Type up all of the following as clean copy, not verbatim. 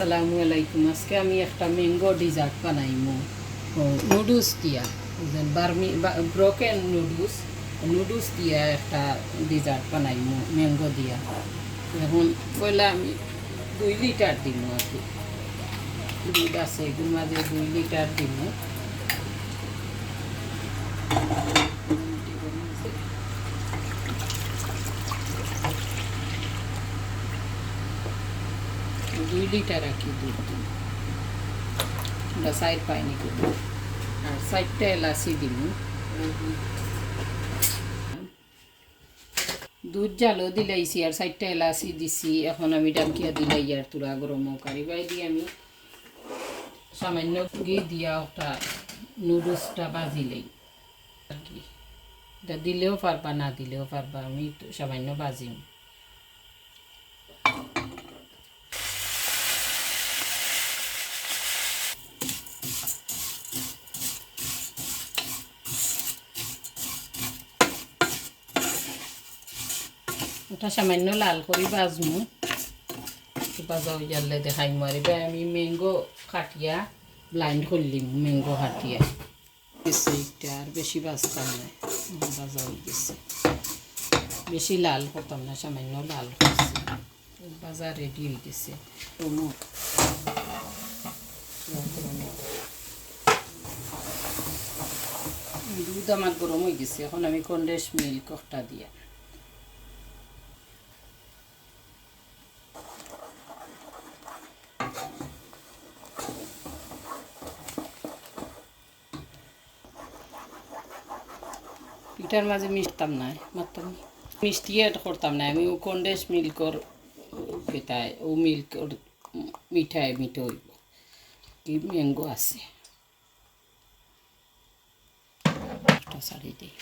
আসসালামু আলাইকুম। আজকে আমি একটা ম্যাঙ্গো ডিজার্ট বানাইমু নুডলস দিয়া, বুঝলেন, ব্রোকেন নুডলস দিয়া একটা ডিজার্ট বানাইমু ম্যাঙ্গো দিয়া। এখন পয়লা আমি 2 লিটার দিমু আর কি, দুধ আছে এগুলোর মাঝে 2 লিটার দিমু। 2 লিটার আর কি দুধ দিমু, আমরা সাইড পাইনি করবো। আর সাইডটা এলাচি দিমু। দুধ জালও দিলাইছি আর সাইডটা এলাচি দিছি। এখন আমি ডাকিয়া দিলাই আর তুরা গরম কারি বাই দিয়ে আমি সামান্য ঘি দিয়া একটা নুডলসটা বাজিলেই আর কি। এটা দিলেও পারবা, না দিলেও পারবা, আমি সামান্য বাজিম। ওটা সামান্য লাল করে বাজমু, বাজা হয়ে গেলে দেখাই মারিবে। আমি ম্যাঙ্গো কাটিয়া ব্লাইন্ড করলিম, ম্যাঙ্গো কাটিয়া গেছে। এটা আর বেশি বাজতাম না, বাজা হয়ে গেছে। বেশি লাল করতাম না, সামান্য লাল করছি। বাজা রেডি হয়ে গেছে। দুধ আমার গরম হয়ে গেছে। এখন আমি কন্ডেন্স মিল্ক একটা দিয়া এটার মাঝে মিশতাম না, মারতাম মিষ্টি অ্যাড করতাম না। আমি ও কন্ডেন্স মিল্কর খেতায়, ও মিল্ক মিঠাই মিঠো হইব। কি ম্যাঙ্গো আছে একটা শাড়ি দিই,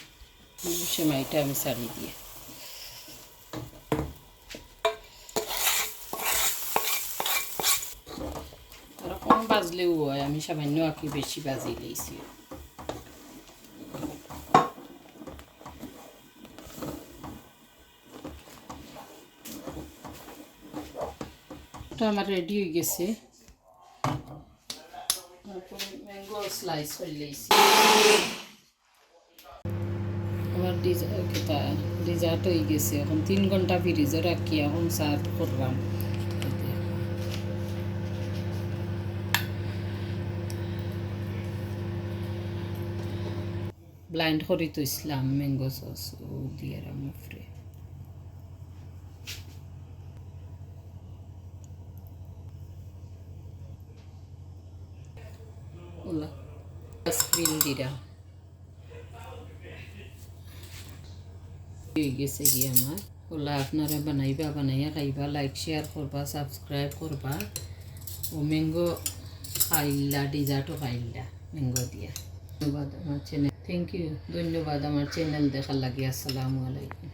সেমাইটা আমি শাড়ি দিয়ে ওরকম বাজলেও হয়। আমি সামান্য আর কি বেশি বাজি দিয়েছি। আমার রেডি হয়ে গেছে। ম্যাঙ্গো স্লাইস করে লইছি। আমার ডিজার্ট হয়ে গেছে। এখন 3 ঘন্টা ফ্রিজে রাখি, এখন সার্ভ করলাম। ব্লাইন্ড করি তো ইসলাম ম্যাঙ্গো সস ও দিয়ে মুফরে ওলা স্ক্রিন দিরা হয়ে গেছে কি আমার। ওলা আপনারা বানাইয়া খাইবা, লাইক শেয়ার করবা, সাবস্ক্রাইব করবা। ও ম্যাঙ্গো খাইলা, ডিজার্টও খাইলা ম্যাঙ্গো দিয়া। ধন্যবাদ আমার চ্যানেল, থ্যাংক ইউ, ধন্যবাদ আমার চ্যানেল দেখার লাগে। আসসালামু আলাইকুম।